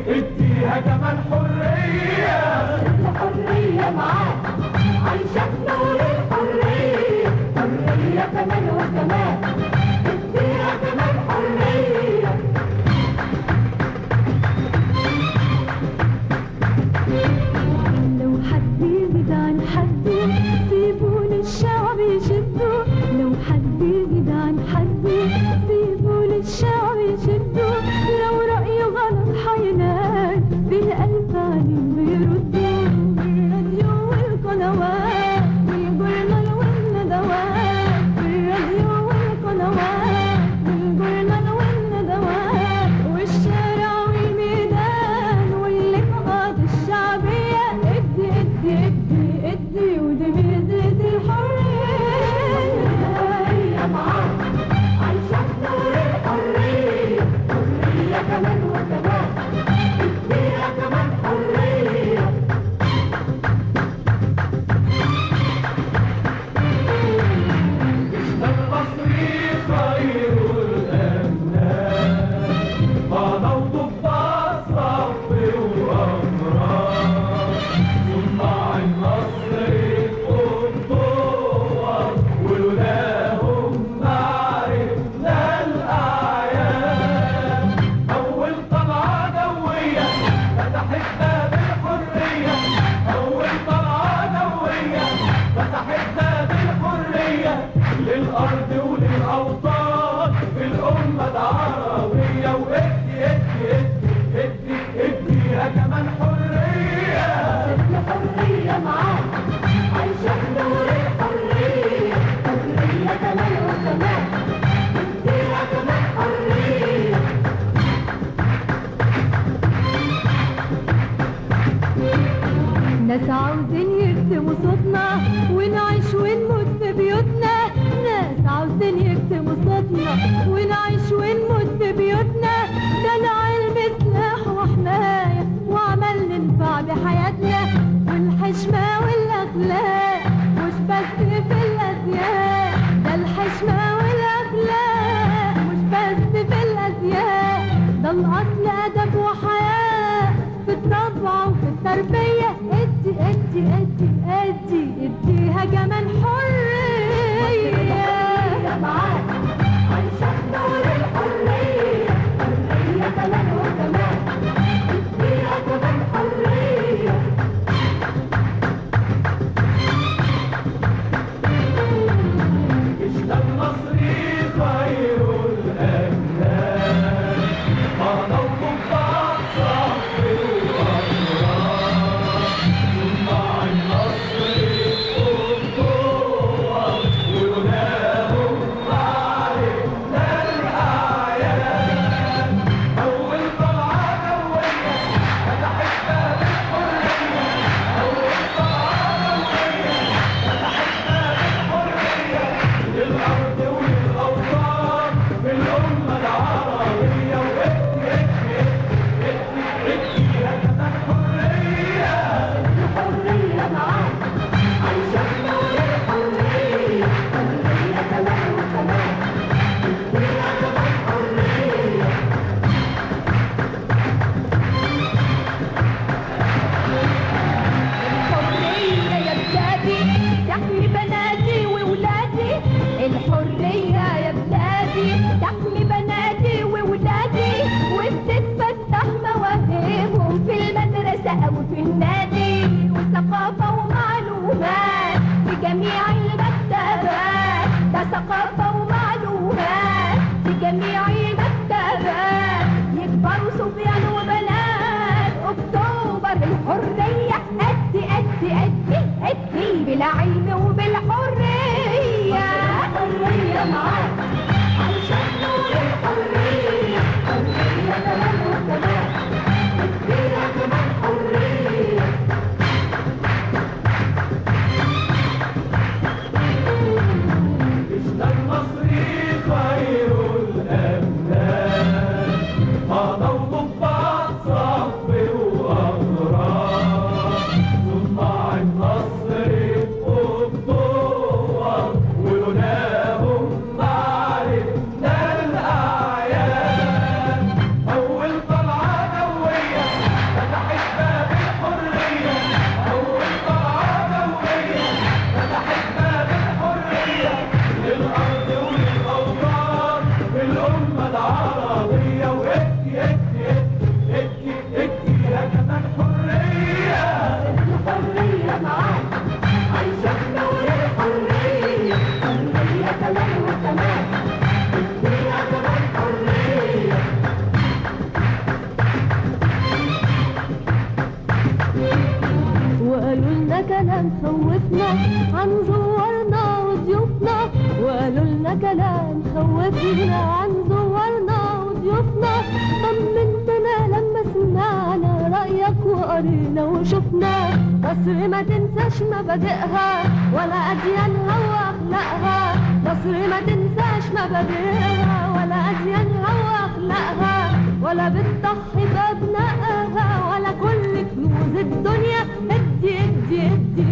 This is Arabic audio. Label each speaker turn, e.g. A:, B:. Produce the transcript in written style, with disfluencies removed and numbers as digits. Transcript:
A: اديها كمان حرية.
B: الحرية معاك عايشة في نور الحرية، حرية كمان وكمان اديها كمان حرية. لو حد يزيد عن حده سيبوا للشعب يشدوا، لو حد يزيد عن حده سيبوا للشعب يشدوا، لو رأيه غلط حينال بالألف عليم بيردوا. بالراديو والقنوات والجورنال والندوات، بالراديو والقنوات والجورنال والندوات، والشارع والميدان واللقاءات الشعبية. ادي ادي ادي ادي ودي بيزيد الحرية معاك عايشة في نور الحرية، حرية كمان وكمان اديها كمان حرية.
A: المصري خير الأبناء قادوا ضباط صف وأمراء، صناع النصر القدوة ولولاهم ما عرفنا الأعيان. أول طلعة جوية فتحت باب الحرية، أول طلعة جوية فتحت باب الحرية للأرض وللأوطان في الأمة العربية. وادي ادي ادي ادي اديها كمان حرية.
B: الحرية معاك عايشة في نور الحرية، حرية كمان وكمان اديها كمان حرية. ناس عاوزين يكتموا صوتنا ونعيش ونموت في بيوتنا، ناس عاوزين يكتموا صوتنا ونعيش ونموت في بيوتنا. ده العلم سلاح وحماية وعمل ننفع بحياتنا، والحشمة والأخلاق مش بس في الأزياء، ده الحشمة والأخلاق مش بس في الأزياء، ده الأصل أدب وحياة في الطبع وفي التربية. ادي ادي ادي ادي اديها كمان حرية معاك عايشة في نور الحرية، حرية كمان وكمان اديها كمان حرية.
A: جيشنا المصري خير الأبناء قادوا ضباط صف وأمراء، صناع النصر القدوة ولولاهم ما عرفنا الأعيان. أول طلعة جوية فتحت باب الحرية، أول طلعة جوية فتحت باب الحرية للأرض وللأوطان في الأمة العربية. وادي ادي ادي اديها كمان حرية.
B: الحرية معاك عايشة في نور الحرية، حرية كمان وكمان اديها كمان حرية. الحرية يا بلادي تحمي بناتي وولادي، الحرية يا بلادي تحمي بناتي وولادي، وبتتفتح مواهبهم في المدرسة أو في النادي، وثقافة ومعلومات في جميع المكتبات، ده ثقافة ومعلومات في جميع المكتبات. يكبروا صبيان وبنات أكتوبر الحرية. أدي أدي أدي أدي بالعلم وبالحرية. الحرية معاك عايشة في نور الحرية، حرية كمان وكمان اديها كمان حرية. خوفنا عن زوارنا وضيوفنا، وقالوا لنا كلام خوفنا عن زوارنا وضيوفنا. طمنتنا لما سمعنا رأيك وقرينا وشفنا، مصر ما تنساش مبادئها ولا أديانها وأخلاقها، مصر ما تنساش مبادئها ولا أديانها وأخلاقها، ولا بتضحي بأبنائها ولا كل كنوز الدنيا. ادي ادي ادي